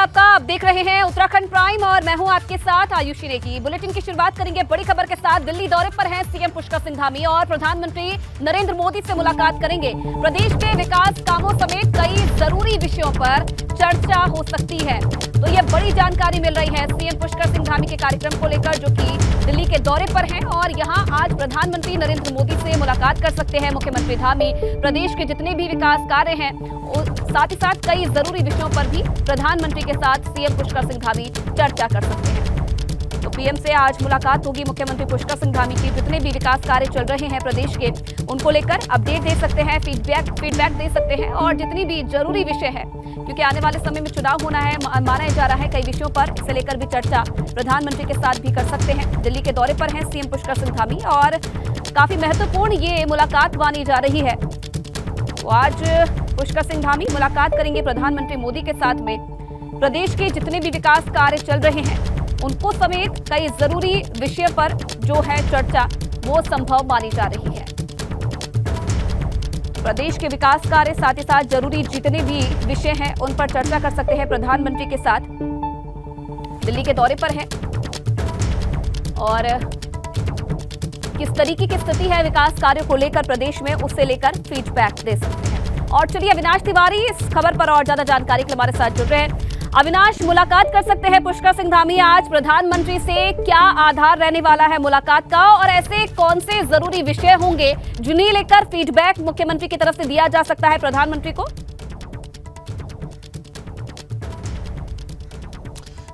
आपका। आप देख रहे हैं उत्तराखंड प्राइम और मैं हूं आपके साथ आयुषी नेगी। बुलेटिन की शुरुआत करेंगे बड़ी खबर के साथ। दिल्ली दौरे पर हैं सीएम पुष्कर सिंह धामी और प्रधानमंत्री नरेंद्र मोदी से मुलाकात करेंगे। प्रदेश के विकास कामों समेत कई जरूरी विषयों पर चर्चा हो सकती है। तो ये बड़ी जानकारी मिल रही है सीएम पुष्कर सिंह धामी के कार्यक्रम को लेकर, जो कि दिल्ली के दौरे पर हैं और यहां आज प्रधानमंत्री नरेंद्र मोदी से मुलाकात कर सकते हैं मुख्यमंत्री धामी। प्रदेश के जितने भी विकास कार्य हैं, साथ ही साथ कई जरूरी विषयों पर भी प्रधानमंत्री के साथ सीएम पुष्कर सिंह धामी चर्चा कर सकते हैं। तो पीएम से आज मुलाकात होगी मुख्यमंत्री पुष्कर सिंह धामी की। जितने भी विकास कार्य चल रहे हैं प्रदेश के, उनको लेकर अपडेट दे सकते हैं, फीडबैक दे सकते हैं और जितनी भी जरूरी विषय है, क्योंकि आने वाले समय में चुनाव होना है, माना जा रहा है कई विषयों पर, इसे लेकर भी चर्चा प्रधानमंत्री के साथ भी कर सकते हैं। दिल्ली के दौरे पर हैं सीएम पुष्कर सिंह धामी और काफी महत्वपूर्ण ये मुलाकात मानी जा रही है। तो आज पुष्कर सिंह धामी मुलाकात करेंगे प्रधानमंत्री मोदी के साथ में। प्रदेश के जितने भी विकास कार्य चल रहे हैं, उनको समेत कई जरूरी विषय पर जो है चर्चा, वो संभव मानी जा रही है। प्रदेश के विकास कार्य, साथ ही साथ जरूरी जितने भी विषय हैं, उन पर चर्चा कर सकते हैं प्रधानमंत्री के साथ। दिल्ली के दौरे पर हैं और किस तरीके की स्थिति है विकास कार्यों को लेकर प्रदेश में, उससे लेकर फीडबैक दे सकते हैं। और चलिए अविनाश तिवारी इस खबर पर और ज्यादा जानकारी के लिए हमारे साथ जुड़ रहे हैं। अविनाश, मुलाकात कर सकते हैं पुष्कर सिंह धामी आज प्रधानमंत्री से, क्या आधार रहने वाला है मुलाकात का और ऐसे कौन से जरूरी विषय होंगे जिन्हें लेकर फीडबैक मुख्यमंत्री की तरफ से दिया जा सकता है प्रधानमंत्री को?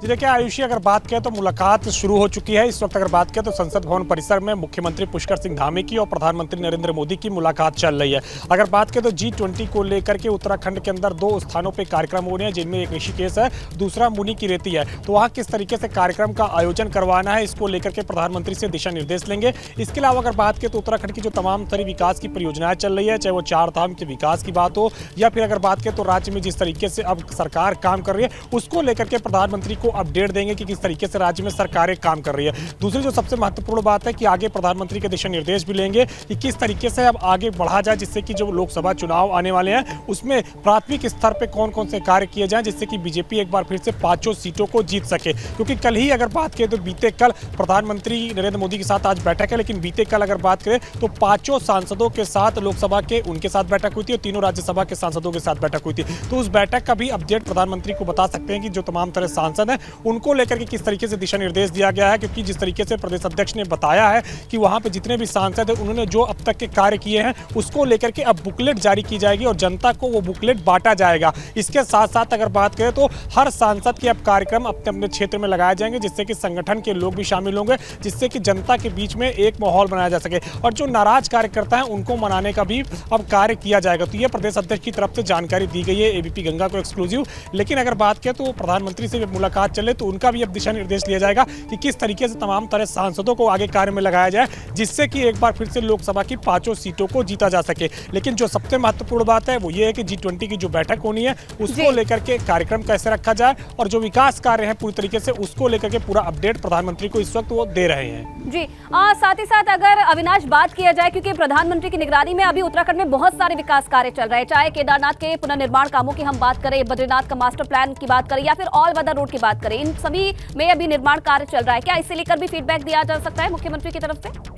जी देखिए आयुषी, अगर बात करें तो मुलाकात शुरू हो चुकी है। इस वक्त अगर बात करें तो संसद भवन परिसर में मुख्यमंत्री पुष्कर सिंह धामी की और प्रधानमंत्री नरेंद्र मोदी की मुलाकात चल रही है। अगर बात करें तो G20 को लेकर के उत्तराखंड के अंदर 2 स्थानों पे कार्यक्रम हो रहे हैं, जिनमें एक ऋषिकेश है, दूसरा मुनि की रेती है। तो वहाँ किस तरीके से कार्यक्रम का आयोजन करवाना है, इसको लेकर के प्रधानमंत्री से दिशा निर्देश लेंगे। इसके अलावा अगर बात करें तो उत्तराखंड की जो तमाम सारी विकास की परियोजनाएं चल रही है, चाहे वो 4 धाम के विकास की बात हो या फिर अगर बात करें तो राज्य में जिस तरीके से अब सरकार काम कर रही है, उसको लेकर के प्रधानमंत्री को अपडेट देंगे कि किस तरीके से राज्य में सरकारें काम कर रही है। दूसरी जो सबसे महत्वपूर्ण बात है कि आगे प्रधानमंत्री के दिशा निर्देश भी लेंगे कि किस तरीके से अब आगे बढ़ा जाए, जिससे कि जो लोकसभा चुनाव आने वाले हैं उसमें प्राथमिक स्तर पे कौन कौन से कार्य किए जाएं, जिससे कि बीजेपी एक बार फिर से 5 सीटों को जीत सके। क्योंकि कल ही अगर बात करें तो बीते कल प्रधानमंत्री नरेंद्र मोदी के साथ आज बैठक है, लेकिन बीते कल अगर बात करें तो 5 सांसदों के साथ लोकसभा के उनके साथ बैठक हुई थी और 3 राज्यसभा के सांसदों के साथ बैठक हुई थी। तो उस बैठक का भी अपडेट प्रधानमंत्री को बता सकते हैं कि जो तमाम तरह सांसद हैं उनको लेकर के किस तरीके से दिशा निर्देश दिया गया है। क्योंकि जिस तरीके से प्रदेश अध्यक्ष ने बताया है कि वहां पे जितने भी सांसद हैं उन्होंने जो अब तक के कार्य किए हैं उसको लेकर के अब बुकलेट जारी की जाएगी और जनता को वो बुकलेट बांटा जाएगा। इसके साथ साथ अगर बात करें तो हर सांसद के अब कार्यक्रम अपने अपने क्षेत्र में लगाए जाएंगे, जिससे कि संगठन के लोग भी शामिल होंगे, जिससे कि जनता के बीच में एक माहौल बनाया जा सके और जो नाराज कार्यकर्ता हैं उनको मनाने का भी अब कार्य किया जाएगा। तो ये प्रदेश अध्यक्ष की तरफ से जानकारी दी गई है एबीपी गंगा को एक्सक्लूसिव। लेकिन अगर बात करें तो प्रधानमंत्री से मुलाकात चले तो उनका भी अब दिशा निर्देश लिया जाएगा कि किस तरीके से तमाम तरह सांसदों को आगे कार्य में लगाया जाए, जिससे कि एक बार फिर से लोकसभा की 5 सीटों को जीता जा सके। लेकिन जो सबसे महत्वपूर्ण बात है वो ये है कि G20 की जो बैठक होनी है उसको लेकर के कार्यक्रम कैसे रखा जाए और जो विकास कार्य है पूरी तरीके से उसको लेकर के पूरा अपडेट प्रधानमंत्री को इस वक्त वो दे रहे हैं। जी साथ ही साथ अगर अविनाश बात किया जाए, क्योंकि प्रधानमंत्री की निगरानी में अभी उत्तराखंड में बहुत सारे विकास कार्य चल रहे हैं, चाहे केदारनाथ के पुनर्निर्माण कामों की हम बात करें, बद्रीनाथ का मास्टर प्लान की बात करें या फिर ऑल वेदर रोड की बात करें, इन सभी में अभी निर्माण कार्य चल रहा है। क्या इसे लेकर भी फीडबैक दिया जा सकता है मुख्यमंत्री की तरफ से?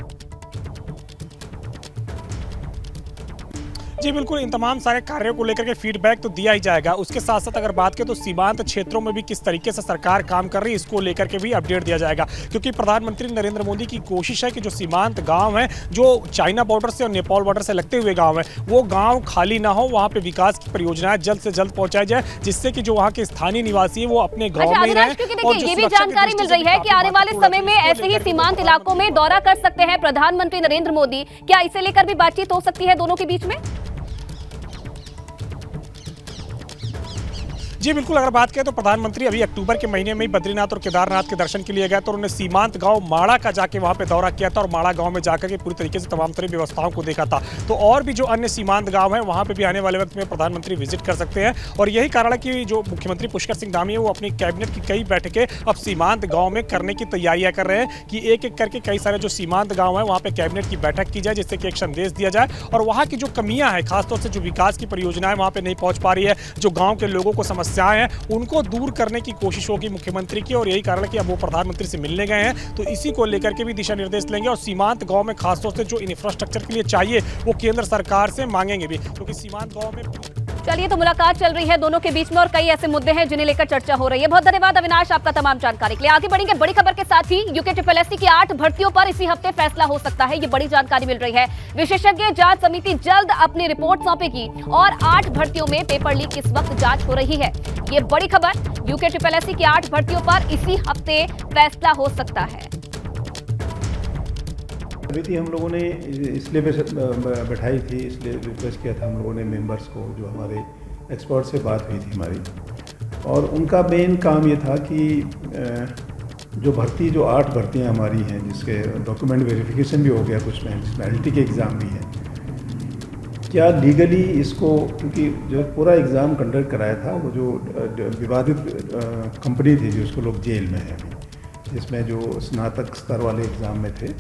जी बिल्कुल, इन तमाम सारे कार्यों को लेकर के फीडबैक तो दिया ही जाएगा। उसके साथ साथ अगर बात करें तो सीमांत क्षेत्रों में भी किस तरीके से सरकार काम कर रही है, इसको लेकर के भी अपडेट दिया जाएगा। क्योंकि प्रधानमंत्री नरेंद्र मोदी की कोशिश है कि जो सीमांत गांव हैं, जो चाइना बॉर्डर से और नेपाल बॉर्डर से लगते हुए गांव हैं, वो गांव खाली ना हो, वहां पे विकास की परियोजनाएं जल्द से जल्द पहुंचाई जाए, जिससे कि जो वहां के स्थानीय निवासी है वो अपने गाँव में ही रहें। और ये भी जानकारी मिल रही है कि आने वाले समय में ऐसे ही सीमांत इलाकों में दौरा कर सकते हैं प्रधानमंत्री नरेंद्र मोदी। क्या इसे लेकर भी बातचीत हो सकती है दोनों के बीच में? जी बिल्कुल, अगर बात करें तो प्रधानमंत्री अभी अक्टूबर के महीने में ही बद्रीनाथ और केदारनाथ के दर्शन के लिए गए तो उन्होंने सीमांत गांव माड़ा का जाके वहां पे दौरा किया था और माड़ा गांव में जाकर के पूरी तरीके से तमाम तरह व्यवस्थाओं को देखा था। तो और भी जो अन्य सीमांत गांव हैं वहां पे भी आने वाले वक्त में प्रधानमंत्री विजिट कर सकते हैं और यही कारण है कि जो मुख्यमंत्री पुष्कर सिंह धामी है वो अपनी कैबिनेट की कई बैठकें अब सीमांत गाँव में करने की तैयारियां कर रहे हैं कि एक एक करके कई सारे जो सीमांत गाँव है वहाँ पे कैबिनेट की बैठक की जाए, जिससे कि एक संदेश दिया जाए और वहाँ की जो कमियां हैं, खासतौर से जो विकास की परियोजनाएं वहाँ पे नहीं पहुँच पा रही है, जो गाँव के लोगों को समस्या समस्याएं हैं उनको दूर करने की कोशिश होगी मुख्यमंत्री की, और यही कारण है कि अब वो प्रधानमंत्री से मिलने गए हैं। तो इसी को लेकर के भी दिशा निर्देश लेंगे और सीमांत गांव में खासतौर से जो इंफ्रास्ट्रक्चर के लिए चाहिए वो केंद्र सरकार से मांगेंगे भी, क्योंकि सीमांत गांव में। चलिए, तो मुलाकात चल रही है दोनों के बीच में और कई ऐसे मुद्दे हैं जिन्हें लेकर चर्चा हो रही है। बहुत धन्यवाद अविनाश आपका तमाम जानकारी के लिए। आगे बढ़ेंगे बड़ी खबर के साथ ही। यूके SSSC की 8 भर्तियों पर इसी हफ्ते फैसला हो सकता है, ये बड़ी जानकारी मिल रही है। विशेषज्ञ जांच समिति जल्द अपनी रिपोर्ट सौंपेगी और 8 भर्तियों में पेपर लीक इस वक्त जांच हो रही है। ये बड़ी खबर, यूके SSSC की 8 भर्तियों पर इसी हफ्ते फैसला हो सकता है। समिति हम लोगों ने इसलिए बैठाई थी, इसलिए रिक्वेस्ट किया था हम लोगों ने मेंबर्स को, जो हमारे एक्सपर्ट से बात हुई थी हमारी, और उनका मेन काम ये था कि जो 8 भर्तियां हमारी हैं जिसके डॉक्यूमेंट वेरिफिकेशन भी हो गया कुछ में, जिसमें LT के एग्ज़ाम भी हैं, क्या लीगली इसको, क्योंकि जो पूरा एग्ज़ाम कंडक्ट कराया था वो जो विवादित कंपनी थी जिसको लोग जेल में है, जिसमें जो स्नातक स्तर वाले एग्ज़ाम में थे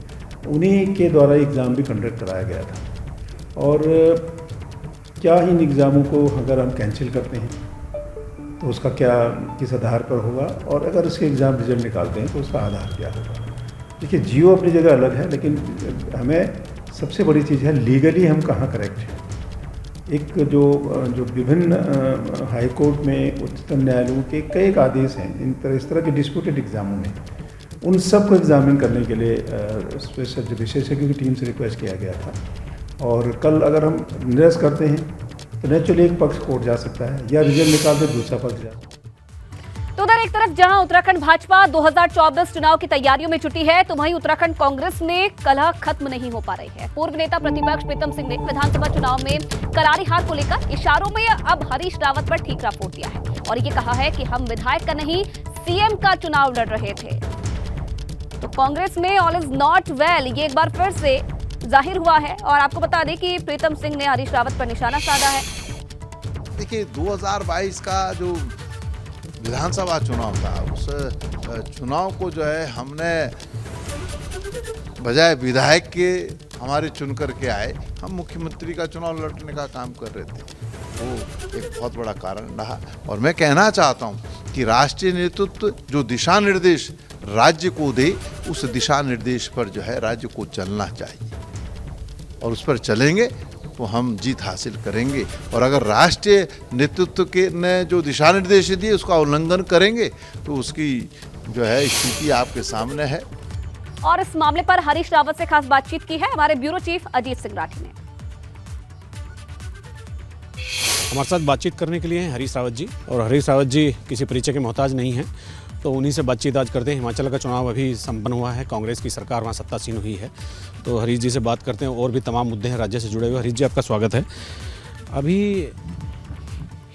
उन्हीं के द्वारा एग्ज़ाम भी कंडक्ट कराया गया था। और क्या इन एग्ज़ामों को अगर हम कैंसिल करते हैं तो उसका क्या, किस आधार पर होगा, और अगर उसके एग्ज़ाम रिजल्ट निकालते हैं तो उसका आधार क्या होगा। देखिए, जियो अपनी जगह अलग है, लेकिन हमें सबसे बड़ी चीज़ है लीगली हम कहाँ करेक्ट हैं। एक जो विभिन्न हाई कोर्ट में, उच्चतम न्यायालयों के कई आदेश हैं इस तरह के डिस्प्यूटेड एग्ज़ामों में, उन सब को एग्जामिन करने के लिए स्पेशल विशेषज्ञों की टीम से रिक्वेस्ट किया गया था। और कल अगर हम निरस्त करते हैं तो नेचुरली एक पक्ष कोर्ट जा सकता है, या रिजल्ट निकाल दे दूसरा पक्ष जा सकता है। तो उधर एक तरफ जहां उत्तराखंड भाजपा 2024 चुनाव की तैयारियों में जुटी है, तो वहीं उत्तराखंड कांग्रेस में कलह खत्म नहीं हो पा रही है। पूर्व नेता प्रतिपक्ष प्रीतम सिंह ने विधानसभा चुनाव में करारी हार को लेकर इशारों में अब हरीश रावत पर ठीकरा फोड़ दिया है और ये कहा है कि हम विधायक का नहीं, सीएम का चुनाव लड़ रहे थे। तो कांग्रेस में ऑल इज नॉट वेल, ये एक बार फिर से जाहिर हुआ है। और आपको बता दें कि प्रीतम सिंह ने हरीश रावत पर निशाना साधा है। देखिए, 2022 का जो विधानसभा चुनाव था, उस चुनाव को जो है हमने बजाय विधायक के हमारे चुन करके आए, हम मुख्यमंत्री का चुनाव लड़ने का काम कर रहे थे। वो एक बहुत बड़ा कारण रहा। और मैं कहना चाहता हूँ कि राष्ट्रीय नेतृत्व जो दिशा निर्देश राज्य को दे, उस दिशा निर्देश पर जो है राज्य को चलना चाहिए, और उस पर चलेंगे तो हम जीत हासिल करेंगे। और अगर राष्ट्रीय नेतृत्व के ने जो दिशा निर्देश दिए उसका उल्लंघन करेंगे तो उसकी जो है स्थिति आपके सामने है। और इस मामले पर हरीश रावत से खास बातचीत की है हमारे ब्यूरो चीफ अजीत सिंह राठी ने। हमारे साथ बातचीत करने के लिए हैं हरीश रावत जी, और हरीश रावत जी किसी परिचय के मोहताज नहीं हैं, तो उन्हीं से बातचीत आज करते हैं। हिमाचल का चुनाव अभी संपन्न हुआ है, कांग्रेस की सरकार वहाँ सत्तासीन हुई है, तो हरीश जी से बात करते हैं। और भी तमाम मुद्दे हैं राज्य से जुड़े हुए। हरीश जी, आपका स्वागत है। अभी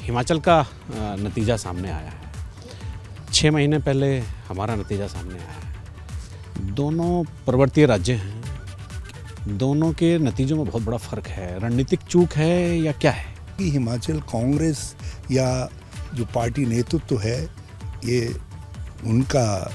हिमाचल का नतीजा सामने आया है, 6 महीने पहले हमारा नतीजा सामने आया है। दोनों पर्वतीय राज्य हैं, दोनों के नतीजों में बहुत बड़ा फ़र्क है। रणनीतिक चूक है या क्या है? कि हिमाचल कांग्रेस या जो पार्टी नेतृत्व है, ये उनका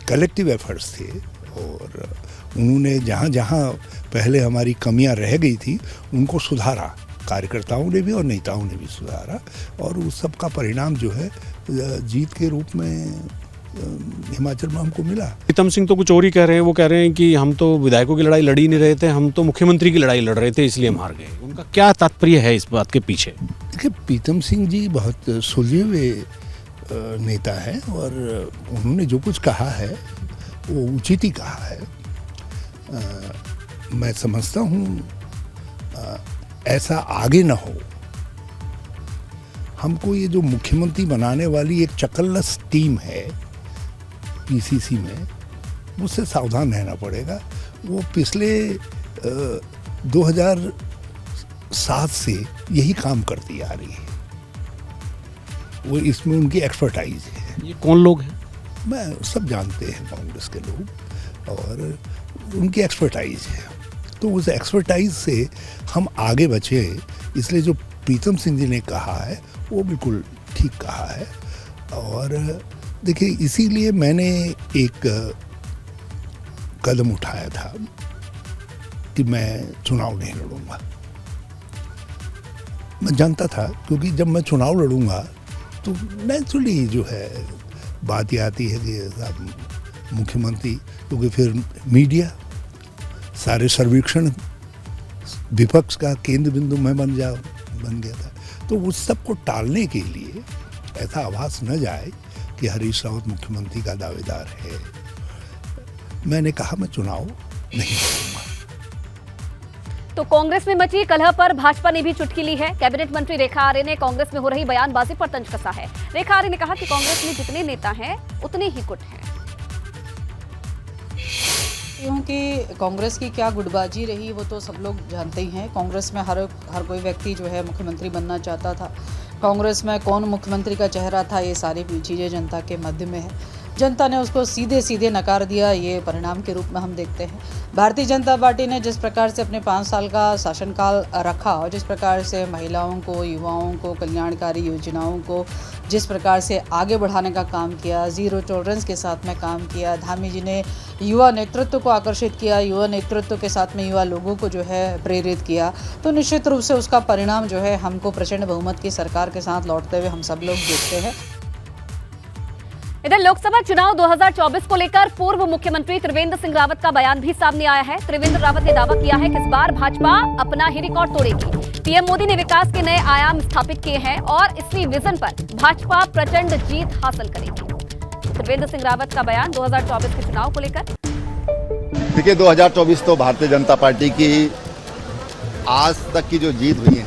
कलेक्टिव एफर्ट्स थे, और उन्होंने जहाँ जहाँ पहले हमारी कमियां रह गई थी उनको सुधारा, कार्यकर्ताओं ने भी और नेताओं ने भी सुधारा, और उस सब का परिणाम जो है जीत के रूप में हिमाचल में हमको मिला। प्रीतम सिंह तो कुछ और ही कह रहे हैं। वो कह रहे हैं कि हम तो विधायकों की लड़ाई लड़ ही नहीं रहे थे, हम तो मुख्यमंत्री की लड़ाई लड़ रहे थे, इसलिए हम हार गए। उनका क्या तात्पर्य है इस बात के पीछे? देखिए, प्रीतम सिंह जी बहुत सुलझे हुए नेता है, और उन्होंने जो कुछ कहा है वो उचित ही कहा है। मैं समझता हूँ ऐसा आगे ना हो। हमको ये जो मुख्यमंत्री बनाने वाली एक चकल्लस टीम है पीसीसी में, उससे सावधान रहना पड़ेगा। वो पिछले 2007 से यही काम करती आ रही है, वो इसमें उनकी एक्सपर्टाइज है। ये कौन लोग हैं? मैं सब जानते हैं कांग्रेस के लोग, और उनकी एक्सपर्टाइज है, तो उस एक्सपर्टाइज से हम आगे बचे। इसलिए जो प्रीतम सिंह जी ने कहा है वो बिल्कुल ठीक कहा है। और देखिए, इसीलिए मैंने एक कदम उठाया था कि मैं चुनाव नहीं लड़ूंगा। मैं जानता था, क्योंकि जब मैं चुनाव लड़ूंगा तो नेचुरली जो है बात ये आती है कि साहब मुख्यमंत्री, क्योंकि फिर मीडिया सारे सर्वेक्षण विपक्ष का केंद्र बिंदु में बन गया था। तो उस सब को टालने के लिए ऐसा आभास न जाए कि हरीश रावत मुख्यमंत्री का दावेदार है, मैंने कहा मैं चुनाव नहीं करूंगा। तो कांग्रेस में मची कलह पर भाजपा ने भी चुटकी ली है। कैबिनेट मंत्री रेखा आर्य ने कांग्रेस में हो रही बयानबाजी पर तंज कसा है। रेखा आर्य ने कहा कि कांग्रेस में जितने नेता हैं उतने ही गुट हैं। क्योंकि कांग्रेस की क्या गुटबाजी रही वो तो सब लोग जानते ही हैं। कांग्रेस में हर कोई व्यक्ति जो है मुख्यमंत्री बनना चाहता था। कांग्रेस में कौन मुख्यमंत्री का चेहरा था, ये सारी चीज़ें जनता के मध्य में है। जनता ने उसको सीधे सीधे नकार दिया, ये परिणाम के रूप में हम देखते हैं। भारतीय जनता पार्टी ने जिस प्रकार से अपने 5 साल का शासनकाल रखा और जिस प्रकार से महिलाओं को, युवाओं को, कल्याणकारी योजनाओं को जिस प्रकार से आगे बढ़ाने का काम किया, ज़ीरो टॉलरेंस के साथ में काम किया। धामी जी ने युवा नेतृत्व को आकर्षित किया, युवा नेतृत्व के साथ में युवा लोगों को जो है प्रेरित किया। तो निश्चित रूप से उसका परिणाम जो है हमको प्रचंड बहुमत की सरकार के साथ लौटते हुए हम सब लोग देखते हैं। इधर लोकसभा चुनाव 2024 को लेकर पूर्व मुख्यमंत्री त्रिवेंद्र सिंह रावत का बयान भी सामने आया है। त्रिवेंद्र रावत ने दावा किया है कि इस बार भाजपा अपना ही रिकॉर्ड तोड़ेगी। पीएम मोदी ने विकास के नए आयाम स्थापित किए हैं और इसी विजन पर भाजपा प्रचंड जीत हासिल करेगी। त्रिवेंद्र सिंह रावत का बयान 2024 के चुनाव को लेकर। देखिए 2024 तो भारतीय जनता पार्टी की आज तक की जो जीत हुई है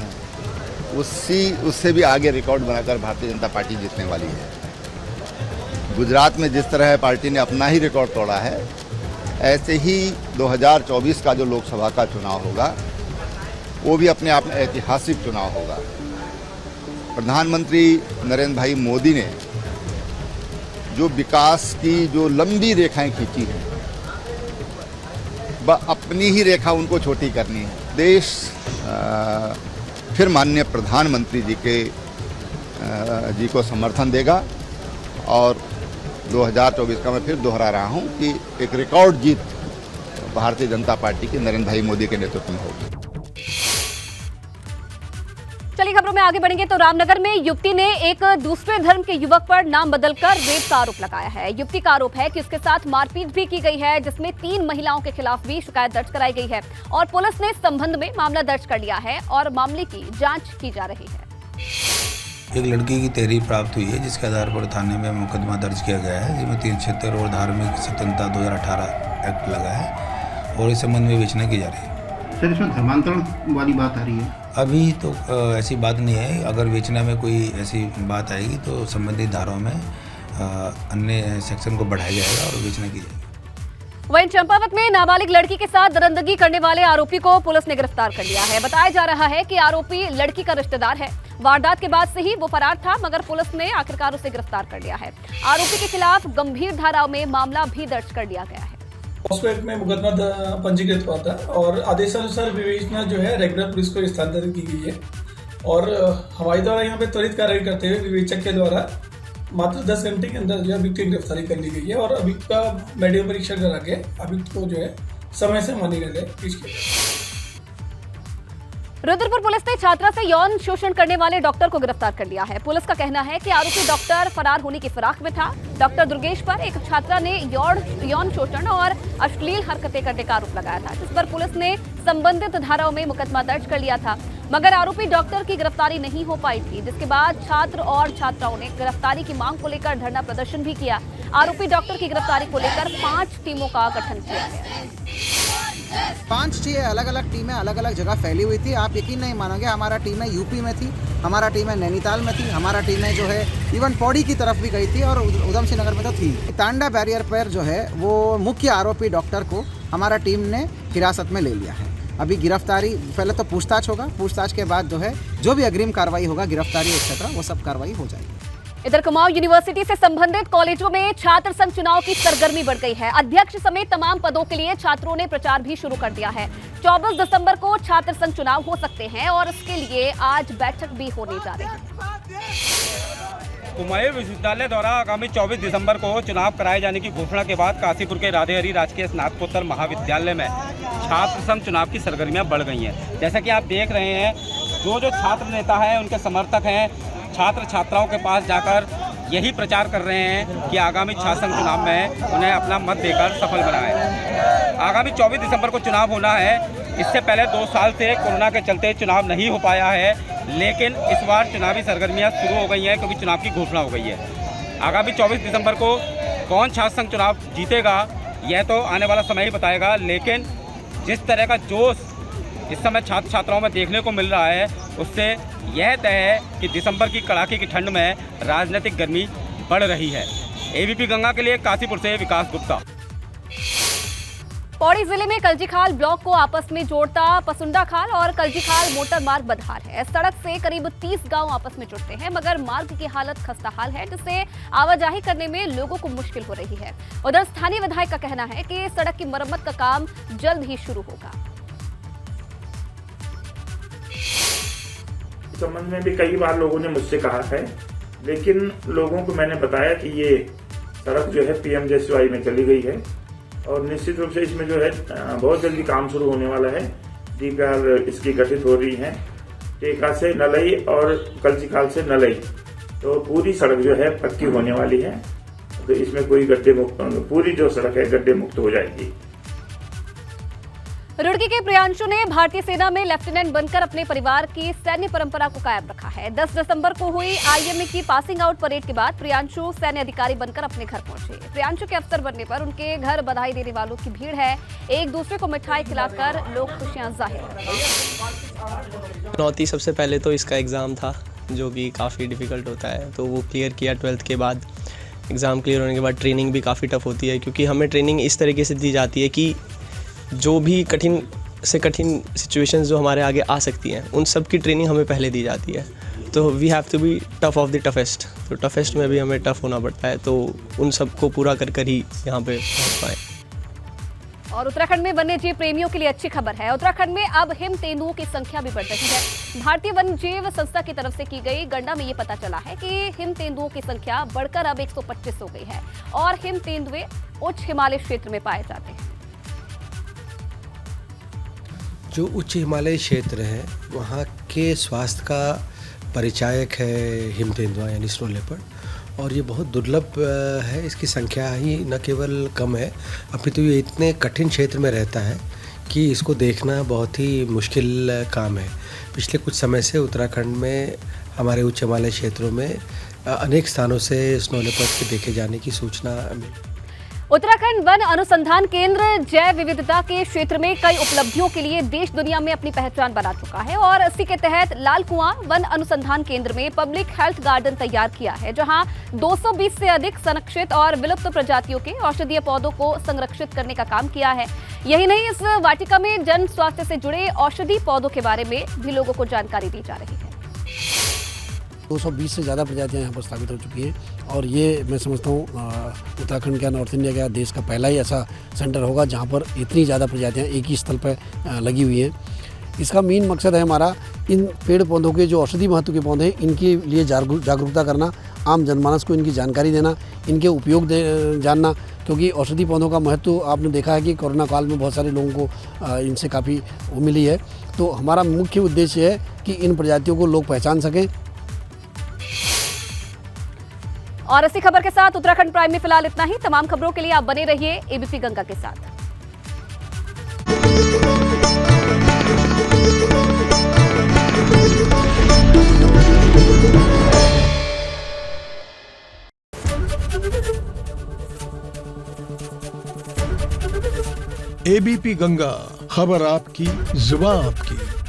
उससे भी आगे रिकॉर्ड बनाकर भारतीय जनता पार्टी जीतने वाली है। गुजरात में जिस तरह पार्टी ने अपना ही रिकॉर्ड तोड़ा है, ऐसे ही 2024 का जो लोकसभा का चुनाव होगा वो भी अपने आप में ऐतिहासिक चुनाव होगा। प्रधानमंत्री नरेंद्र भाई मोदी ने जो विकास की जो लंबी रेखाएं खींची हैं, वह अपनी ही रेखा उनको छोटी करनी है। देश फिर माननीय प्रधानमंत्री जी को समर्थन देगा और 2024 का मैं फिर दोहरा रहा हूं कि एक रिकॉर्ड जीत भारतीय जनता पार्टी के नरेंद्र भाई मोदी के नेतृत्व में होगी। चलिए खबरों में आगे बढ़ेंगे तो रामनगर में युवती ने एक दूसरे धर्म के युवक पर नाम बदलकर रेप का आरोप लगाया है। युवती का आरोप है कि उसके साथ मारपीट भी की गई है, जिसमें 3 महिलाओं के खिलाफ भी शिकायत दर्ज कराई गई है और पुलिस ने इस संबंध में मामला दर्ज कर लिया है और मामले की जांच की जा रही है। एक लड़की की तहरीर प्राप्त हुई है जिसके आधार पर थाने में मुकदमा दर्ज किया गया है, जिसमें 376 और धार्मिक स्वतंत्रता 2018 एक्ट लगा है और इस संबंध में विवेचना की जा रही है। सर इसमें धर्मांतरण वाली बात आ रही है? अभी तो ऐसी बात नहीं है। अगर विवेचना में कोई ऐसी बात आएगी तो संबंधित धाराओं में अन्य सेक्शन को बढ़ाया जाएगा और विवेचना की जाएगी। वहीं चंपावत में नाबालिग लड़की के साथ दरिंदगी करने वाले आरोपी को पुलिस ने गिरफ्तार कर लिया है। बताया जा रहा है कि आरोपी लड़की का रिश्तेदार है। वारदात के बाद से ही वो फरार था, मगर पुलिस ने आखिरकार उसे गिरफ्तार कर लिया है। आरोपी के खिलाफ गंभीर धाराओं में मामला भी दर्ज कर लिया गया है। पॉस्को एक्ट में मुकदमा पंजीकृत हुआ था और आदेशानुसार विवेचना जो है रेगुलर पुलिस को स्थानांतरित की गई है और हमारे द्वारा यहाँ पे त्वरित कार्रवाई करते हुए विवेचक के द्वारा मात्र 10 घंटे के अंदर जो है अभियुक्त की गिरफ्तारी कर ली गई है और अभियुक्त का मेडिकल परीक्षण करा के अभियुक्त को जो है समय से मानीगढ़ पेश किया। रुद्रपुर पुलिस ने छात्रा से यौन शोषण करने वाले डॉक्टर को गिरफ्तार कर लिया है। पुलिस का कहना है कि आरोपी डॉक्टर फरार होने की फिराक में था। डॉक्टर दुर्गेश पर एक छात्रा ने यौन शोषण और अश्लील हरकतें करने का आरोप लगाया था, जिस पर पुलिस ने संबंधित धाराओं में मुकदमा दर्ज कर लिया था, मगर आरोपी डॉक्टर की गिरफ्तारी नहीं हो पाई थी, जिसके बाद छात्र और छात्राओं ने गिरफ्तारी की मांग को लेकर धरना प्रदर्शन भी किया। आरोपी डॉक्टर की गिरफ्तारी को लेकर 5 टीमों का गठन किया गया है। 5-6 अलग अलग टीमें अलग अलग जगह फैली हुई थी। आप यकीन नहीं मानोगे, हमारा टीम है यूपी में थी, हमारा टीम है नैनीताल में थी, हमारा टीम है जो है इवन पौड़ी की तरफ भी गई थी और उधम सिंह नगर में तो थी। तांडा बैरियर पर जो है वो मुख्य आरोपी डॉक्टर को हमारा टीम ने हिरासत में ले लिया है। अभी गिरफ्तारी, पहले तो पूछताछ होगा, पूछताछ के बाद जो है जो भी अग्रिम कार्रवाई होगा, गिरफ्तारी एक्सेट्रा, वो सब कार्रवाई हो जाएगी। इधर कुमाऊं यूनिवर्सिटी से संबंधित कॉलेजों में छात्र संघ चुनाव की सरगर्मी बढ़ गई है। अध्यक्ष समेत तमाम पदों के लिए छात्रों ने प्रचार भी शुरू कर दिया है। 24 दिसंबर को छात्र संघ चुनाव हो सकते हैं और इसके लिए आज बैठक भी होने जा रही है। कुमाऊं विश्वविद्यालय द्वारा आगामी 24 दिसंबर को चुनाव कराए जाने की घोषणा के बाद काशीपुर के राधे हरी राजकीय स्नातकोत्तर महाविद्यालय में छात्र संघ चुनाव की सरगर्मियां बढ़ गई हैं। जैसा कि आप देख रहे हैं, जो छात्र नेता हैं, उनके समर्थक हैं, छात्र छात्राओं के पास जाकर यही प्रचार कर रहे हैं कि आगामी छात्र संघ चुनाव में उन्हें अपना मत देकर सफल बनाएं। आगामी 24 दिसंबर को चुनाव होना है। इससे पहले 2 साल से कोरोना के चलते चुनाव नहीं हो पाया है, लेकिन इस बार चुनावी सरगर्मियां शुरू हो गई हैं क्योंकि चुनाव की घोषणा हो गई है। आगामी 24 दिसंबर को कौन छात्र संघ चुनाव जीतेगा यह तो आने वाला समय ही बताएगा, लेकिन जिस तरह का जोश इस समय छात्र छात्राओं में देखने को मिल रहा है उससे यह तय है कि दिसंबर की कड़ाके की ठंड में राजनीतिक गर्मी बढ़ रही है। एबीपी गंगा के लिए काशीपुर से विकास गुप्ता। पौड़ी जिले में कलजीखाल ब्लॉक को आपस में जोड़ता पसुंडा खाल और कलजीखाल मोटर मार्ग बदहाल है। सड़क से करीब 30 गांव आपस में जुड़ते हैं, मगर मार्ग की हालत खस्ताहाल है, जिससे आवाजाही करने में लोगों को मुश्किल हो रही है। उधर स्थानीय विधायक का कहना है कि सड़क की मरम्मत का काम जल्द ही शुरू होगा। इस संबंध में भी कई बार लोगों ने मुझसे कहा है, लेकिन लोगों को मैंने बताया कि ये सड़क जो है PMJSY में चली गई है और निश्चित रूप से इसमें जो है बहुत जल्दी काम शुरू होने वाला है। DPR इसकी गठित हो रही है, टेका से नलई और कलजीखाल से नलई, तो पूरी सड़क जो है पक्की होने वाली है। तो इसमें कोई गड्ढे मुक्त, पूरी जो सड़क है गड्ढे मुक्त हो जाएगी। रुड़की के प्रियांशु ने भारतीय सेना में लेफ्टिनेंट बनकर अपने परिवार की सैन्य परंपरा को कायम रखा है। 10 दिसंबर को हुई IMA की पासिंग आउट परेड के बाद प्रियांशु सैन्य अधिकारी बनकर अपने घर पहुंचे। प्रियांशु के अवसर बनने पर उनके घर बधाई देने वालों की भीड़ है। एक दूसरे को मिठाई खिलाकर लोग खुशियां जाहिर कर रहे हैं। चुनौती सबसे पहले तो इसका एग्ज़ाम था, जो कि काफ़ी डिफ़िकल्ट होता है, तो वो क्लियर किया। 12th के बाद एग्ज़ाम क्लियर होने के बाद ट्रेनिंग भी काफ़ी टफ होती है, क्योंकि हमें ट्रेनिंग इस तरीके से दी जाती है कि जो भी कठिन से कठिन सिचुएशंस जो हमारे आगे आ सकती हैं, उन सब की ट्रेनिंग हमें पहले दी जाती है। तो we have to be tough of the toughest, तो टफेस्ट में भी हमें टफ होना पड़ता है, तो उन सब को पूरा कर ही यहाँ पे पहुँच पाए। और उत्तराखंड में वन्यजीव प्रेमियों के लिए अच्छी खबर है। उत्तराखंड में अब हिम तेंदुओं की संख्या भी बढ़ रही है। भारतीय वन्यजीव संस्था की तरफ से की गई गणना में ये पता चला है कि हिम तेंदुओं की संख्या बढ़कर अब 125 हो गई है और हिम तेंदुए उच्च हिमालय क्षेत्र में पाए जाते हैं। जो उच्च हिमालय क्षेत्र है वहाँ के स्वास्थ्य का परिचायक है हिम तेंदुआ यानी स्नो लेपर्ड, और ये बहुत दुर्लभ है। इसकी संख्या ही न केवल कम है, अपितु ये इतने कठिन क्षेत्र में रहता है कि इसको देखना बहुत ही मुश्किल काम है। पिछले कुछ समय से उत्तराखंड में हमारे उच्च हिमालय क्षेत्रों में अनेक स्थानों से स्नो लेपर्ड के देखे जाने की सूचना मिली। उत्तराखंड वन अनुसंधान केंद्र जैव विविधता के क्षेत्र में कई उपलब्धियों के लिए देश दुनिया में अपनी पहचान बना चुका है और इसी के तहत लाल कुआं वन अनुसंधान केंद्र में पब्लिक हेल्थ गार्डन तैयार किया है, जहां 220 से अधिक संरक्षित और विलुप्त प्रजातियों के औषधीय पौधों को संरक्षित करने का काम किया है। यही नहीं, इस वाटिका में जन स्वास्थ्य से जुड़े औषधीय पौधों के बारे में भी लोगों को जानकारी दी जा रही है। 220 से ज़्यादा प्रजातियां यहाँ पर स्थापित हो चुकी हैं और ये मैं समझता हूँ उत्तराखंड का, नॉर्थ इंडिया का, देश का पहला ही ऐसा सेंटर होगा जहाँ पर इतनी ज़्यादा प्रजातियां एक ही स्थल पर लगी हुई हैं। इसका मेन मकसद है हमारा इन पेड़ पौधों के जो औषधि महत्व के पौधे हैं इनके लिए जागरूकता करना, आम जनमानस को इनकी जानकारी देना, इनके उपयोग जानना, क्योंकि औषधि पौधों का महत्व आपने देखा है कि कोरोना काल में बहुत सारे लोगों को इनसे काफ़ी मिली है। तो हमारा मुख्य उद्देश्य है कि इन प्रजातियों को लोग पहचान सकें। और इसी खबर के साथ उत्तराखंड प्राइम में फिलहाल इतना ही। तमाम खबरों के लिए आप बने रहिए एबीपी गंगा के साथ। एबीपी गंगा, खबर आपकी, जुबान आपकी।